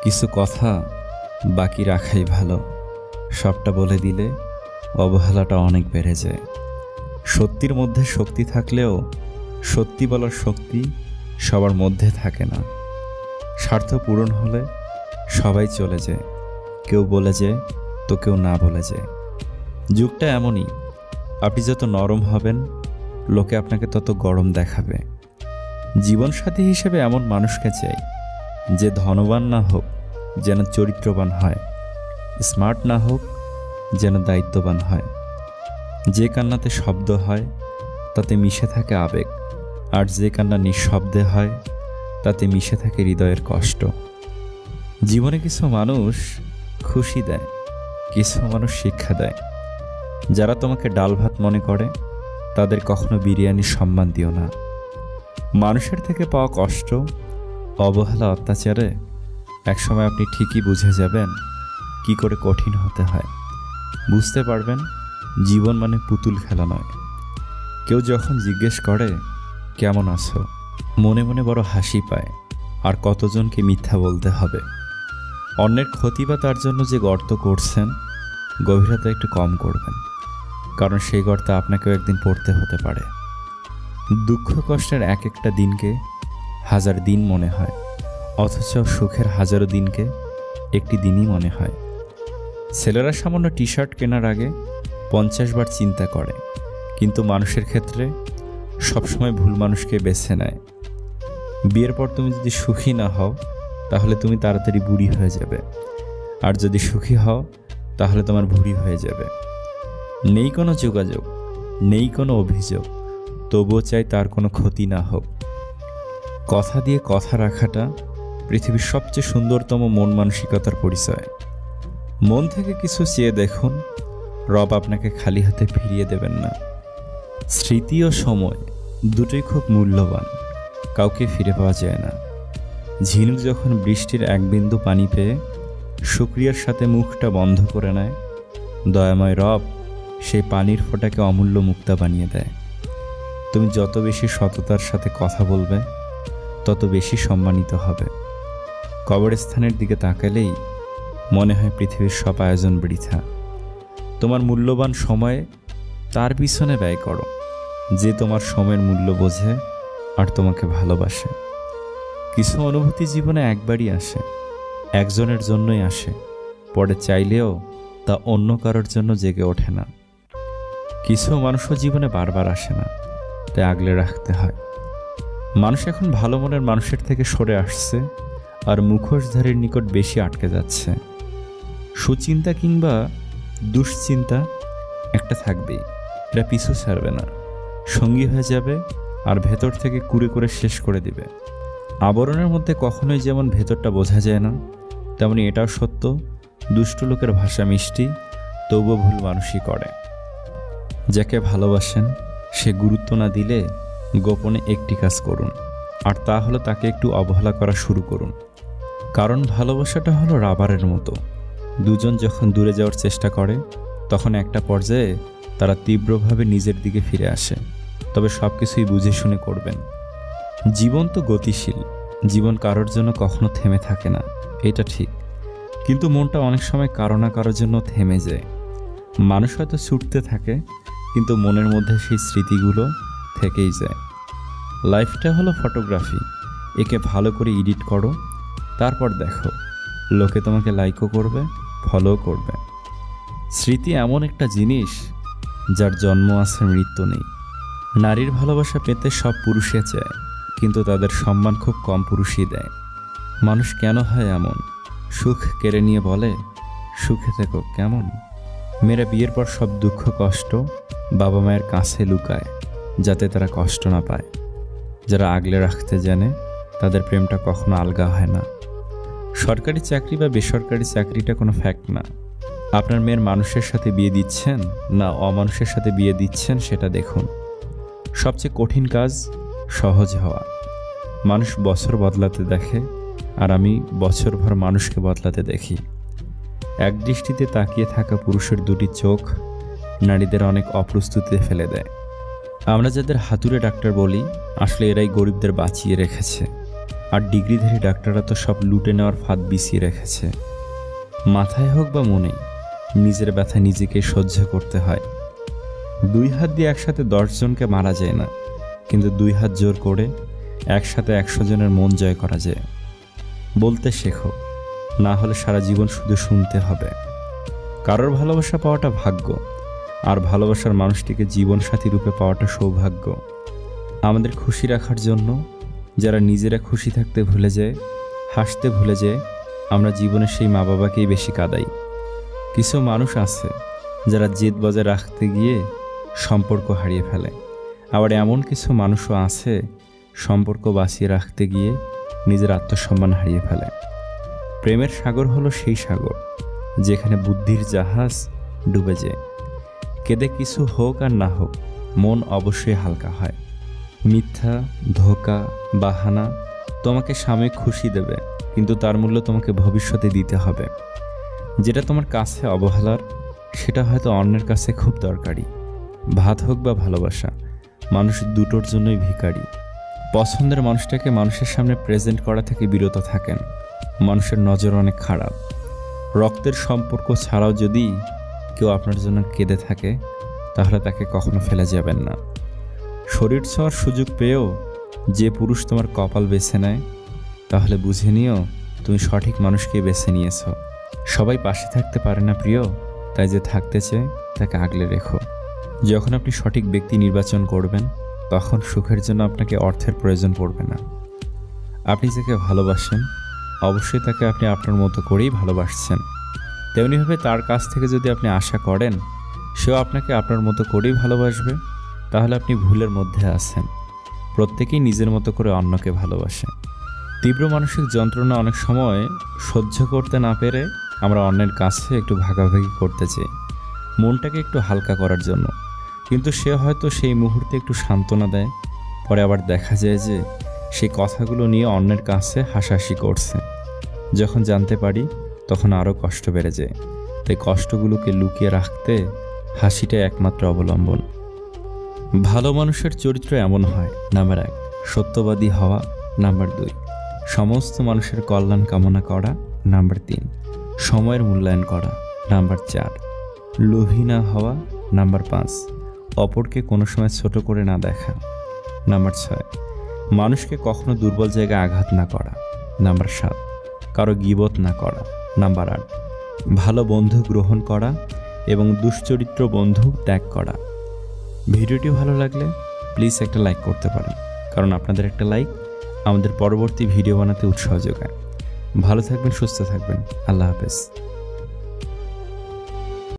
কিছু কথা বাকি রাখাই ভালো। সবটা বলে দিলে অবহেলাটা অনেক বেড়ে যায়। সত্যির মধ্যে শক্তি থাকলেও সত্যি বলার শক্তি সবার মধ্যে থাকে না। স্বার্থ পূরণ হলে সবাই চলে যায়, কেউ বলে যায় তো কেউ না বলে যায়। যুগটা এমনই, আপনি যত নরম হবেন লোকে আপনাকে তত গরম দেখাবে। জীবনসাথী হিসেবে এমন মানুষকে চাই যে ধনবান না হোক যেন চরিত্রবান হয়, স্মার্ট না হোক যেন দায়িত্ববান হয়। যে কান্নাতে শব্দ হয় তাতে মিশে থাকে আবেগ, আর যে কান্না নিঃশব্দে হয় তাতে মিশে থাকে হৃদয়ের কষ্ট। জীবনে কিছু মানুষ খুশি দেয়, কিছু মানুষ শিক্ষা দেয়। যারা তোমাকে ডাল ভাত মনে করে তাদের কখনো বিরিয়ানির সম্মান দিও না। মানুষের থেকে পাওয়া কষ্ট, অবহেলা, অত্যাচারে একসময় আপনি ঠিকই বুঝে যাবেন কি করে কঠিন হতে হয়। বুঝতে পারবেন জীবন মানে পুতুল খেলা নয়। কেউ যখন জিজ্ঞেস করে কেমন আছো, মনে মনে বড় হাসি পায়। আর কতজনকে মিথ্যা বলতে হবে। অন্যের ক্ষতি বা তার জন্য যে গর্ত করছেন গভীরতা একটু কম করবেন, কারণ সেই গর্তে আপনাকেও একদিন পড়তে হতে পারে। দুঃখ কষ্টের এক একটা দিনকে হাজার দিন মনে হয়, অথচ সুখের হাজারো দিনকে একটি দিনই মনে হয়। ছেলেরা সামান্য টি শার্ট কেনার আগে 50 বার চিন্তা করে, কিন্তু মানুষের ক্ষেত্রে সবসময় ভুল মানুষকে বেছে নেয়। বিয়ের পর তুমি যদি সুখী না হও তাহলে তুমি তাড়াতাড়ি বুড়ি হয়ে যাবে, আর যদি সুখী হও তাহলে তোমার বুড়ি হয়ে যাবে। নেই কোনো যোগাযোগ, নেই কোনো অভিযোগ, তবুও চাই তার কোনো ক্ষতি না হোক। কথা দিয়ে কথা রাখাটা পৃথিবীর সবচেয়ে সুন্দরতম মন মানসিকতার পরিচয়। মন থেকে কিছু চেয়ে দেখুন, রব আপনাকে খালি হাতে ফিরিয়ে দেবেন না। স্মৃতি ও সময় দুটোই খুব মূল্যবান, কাউকে ফিরে পাওয়া যায় না। ঝিনুক যখন বৃষ্টির এক বিন্দু পানি পেয়ে শুকরিয়ার সাথে মুখটা বন্ধ করে নেয়, দয়াময় রব সেই পানির ফোঁটাকে অমূল্য মুক্তা বানিয়ে দেয়। তুমি যত বেশি সততার সাথে কথা বলবে তত বেশি সম্মানিত হবে। কবরস্থানের দিকে তাকালেই মনে হয় পৃথিবীর সব আয়োজন বৃথা। তোমার মূল্যবান সময়ে তার পিছনে ব্যয় করো যে তোমার সময়ের মূল্য বোঝে আর তোমাকে ভালোবাসে। কিছু অনুভূতি জীবনে একবারই আসে, একজনের জন্যই আসে, পরে চাইলেও তা অন্য কারোর জন্য জেগে ওঠে না। কিছু মানুষও জীবনে বারবার আসে না, তাই আগলে রাখতে হয়। মানুষ এখন ভালো মনের মানুষের থেকে সরে আসছে আর মুখোশধারীর নিকট বেশি আটকে যাচ্ছে। সুচিন্তা কিংবা দুশ্চিন্তা একটা থাকবেই, এটা পিছু ছাড়বে না, সঙ্গী হয়ে যাবে আর ভেতর থেকে কুড়ে করে শেষ করে দিবে। আবরণের মধ্যে কখনোই যেমন ভেতরটা বোঝা যায় না, তেমনি এটাও সত্য দুষ্ট লোকের ভাষা মিষ্টি, তবুও ভুল মানুষই করে। যাকে ভালোবাসেন সে গুরুত্ব না দিলে গোপনে একটি কাজ করুন, আর তা হলো তাকে একটু অবহেলা করা শুরু করুন। কারণ ভালোবাসাটা হলো রাবারের মতো, দুজন যখন দূরে যাওয়ার চেষ্টা করে তখন একটা পর্যায়ে তারা তীব্রভাবে নিজের দিকে ফিরে আসে। তবে সব কিছুই বুঝে শুনে করবেন। জীবন তো গতিশীল, জীবন কারোর জন্য কখনো থেমে থাকে না, এটা ঠিক। কিন্তু মনটা অনেক সময় কারো না কারোর জন্য থেমে যায়। মানুষ হয়তো ছুটতে থাকে, কিন্তু মনের মধ্যে সেই স্মৃতিগুলো থেকেই যায়। লাইফটা হলো ফটোগ্রাফি, একে ভালো করে এডিট করো, তারপর দেখো লোকে তোমাকে লাইকও করবে, ফলোও করবে। স্মৃতি এমন একটা জিনিস যার জন্ম আছে, মৃত্যু নেই। নারীর ভালোবাসা পেতে সব পুরুষে চায়, কিন্তু তাদের সম্মান খুব কম পুরুষই দেয়। মানুষ কেন হয় এমন? সুখ কেড়ে নিয়ে বলে সুখে থেকো কেমন। মেয়েরা বিয়ের পর সব দুঃখ কষ্ট বাবা মায়ের কাছে লুকায়, যাতে তারা কষ্ট না পায়। যারা আগলে রাখতে জানে তাদের প্রেমটা কখনো আলগা হয় না। সরকারি চাকরি বা বেসরকারি চাকরিটা কোনো ফ্যাক্ট না। আপনার মেয়ের মানুষের সাথে বিয়ে দিচ্ছেন না অমানুষের সাথে বিয়ে দিচ্ছেন সেটা দেখুন। সবচেয়ে কঠিন কাজ সহজ হওয়া। মানুষ বছর বদলাতে দেখে, আর আমি বছরভর মানুষকে বদলাতে দেখি। এক দৃষ্টিতে তাকিয়ে থাকা পুরুষের দুটি চোখ নারীদের অনেক অপ্রস্তুতিতে ফেলে দেয়। আমরা যাদের হাতুড়ে ডাক্তার বলি, আসলে এরাই গরিবদের বাঁচিয়ে রেখেছে। আর ডিগ্রিধারী ডাক্তাররা তো সব লুটে নেওয়ার ফাঁদ বিছিয়ে রেখেছে। মাথায় হোক বা মনে, নিজের ব্যথা নিজেকে সহ্য করতে হয়। 2 হাত দিয়ে একসাথে 10 জনকে মারা যায় না, কিন্তু 2 হাত জোর করে একসাথে 100 জনের মন জয় করা যায়। বলতে শেখো, না হলে সারা জীবন শুধু শুনতে হবে। কারোর ভালোবাসা পাওয়াটা ভাগ্য, আর ভালোবাসার মানুষটিকে জীবনসাথী রূপে পাওয়াটা সৌভাগ্য। আমাদের খুশি রাখার জন্য যারা নিজেরা খুশি থাকতে ভুলে যায়, হাসতে ভুলে যায়, আমরা জীবনে সেই মা বাবাকেই বেশি কাঁদাই। কিছু মানুষ আছে যারা জেদ বজায় রাখতে গিয়ে সম্পর্ক হারিয়ে ফেলে, আবার এমন কিছু মানুষও আছে সম্পর্ক বাঁচিয়ে রাখতে গিয়ে নিজের আত্মসম্মান হারিয়ে ফেলে। প্রেমের সাগর হলো সেই সাগর যেখানে বুদ্ধির জাহাজ ডুবে যায়। কেঁদে কিছু হোক আর না হোক, মন অবশ্যই হালকা হয়। মিথ্যা, ধোঁকা, বাহানা তোমাকে সাময়িক খুশি দেবে, কিন্তু তার মূল্য তোমাকে ভবিষ্যতে দিতে হবে। যেটা তোমার কাছে অবহেলার, সেটা হয়তো অন্যের কাছে খুব দরকারি। ভাত হোক বা ভালোবাসা, মানুষ দুটোর জন্যই ভিখারি। পছন্দের মানুষটাকে মানুষের সামনে প্রেজেন্ট করা থেকে বিরত থাকেন। মানুষের নজর অনেক খারাপ। রক্তের সম্পর্ক ছাড়াও যদি কেউ আপনার জন্য কেঁদে থাকে, তাহলে তাকে কখনো ফেলে যাবেন না। শরীর ছোঁয়ার সুযোগ পেয়েও যে পুরুষ তোমার কপাল বেছে নেয়, তাহলে বুঝে নিও তুমি সঠিক মানুষকে বেছে নিয়েছ। সবাই পাশে থাকতে পারে না প্রিয়, তাই যে থাকতে চায় তাকে আগলে রেখো। যখন আপনি সঠিক ব্যক্তি নির্বাচন করবেন, তখন সুখের জন্য আপনাকে অর্থের প্রয়োজন পড়বে না। আপনি যাকে ভালোবাসেন, অবশ্যই তাকে আপনি আপনার মতো করেই ভালোবাসছেন। তেমনিভাবে তার কাছ থেকে যদি আপনি আশা করেন সেও আপনাকে আপনার মতো করেই ভালোবাসবে, তাহলে আপনি ভুলের মধ্যে আছেন। প্রত্যেকেই নিজের মতো করে অন্যকে ভালোবাসে। তীব্র মানসিক যন্ত্রণা অনেক সময় সহ্য করতে না পেরে আমরা অন্যের কাছে একটু ভাগাভাগি করতে চাই, মনটাকে একটু হালকা করার জন্য। কিন্তু সে হয়তো সেই মুহূর্তে একটু সান্ত্বনা দেয়, পরে আবার দেখা যায় যে সেই কথাগুলো নিয়ে অন্যের কাছে হাসাহাসি করছে। যখন জানতে পারি, তখন আরও কষ্ট বেড়ে যায়। তাই কষ্টগুলোকে লুকিয়ে রাখতে হাসিটাই একমাত্র অবলম্বন। ভালো মানুষের চরিত্র এমন হয়: নাম্বার 1, সত্যবাদী হওয়া; নাম্বার 2, সমস্ত মানুষের কল্যাণ কামনা করা; নাম্বার 3, সময়ের মূল্যায়ন করা; নাম্বার 4, লোভী না হওয়া; নাম্বার 5, অপরকে কোনো সময় ছোট করে না দেখা; নাম্বার 6, মানুষকে কখনো দুর্বল জায়গায় আঘাত না করা; নাম্বার 7, কারো গীবত না করা; নাম্বার 8, ভালো বন্ধু গ্রহণ করা এবং দুশ্চরিত্র বন্ধু ত্যাগ করা। ভিডিওটি ভালো লাগলে প্লিজ একটা লাইক করতে পারেন, কারণ আপনাদের একটা লাইক আমাদের পরবর্তী ভিডিও বানাতে উৎসাহ যোগায়। ভালো থাকবেন, সুস্থ থাকবেন। আল্লাহ হাফেজ।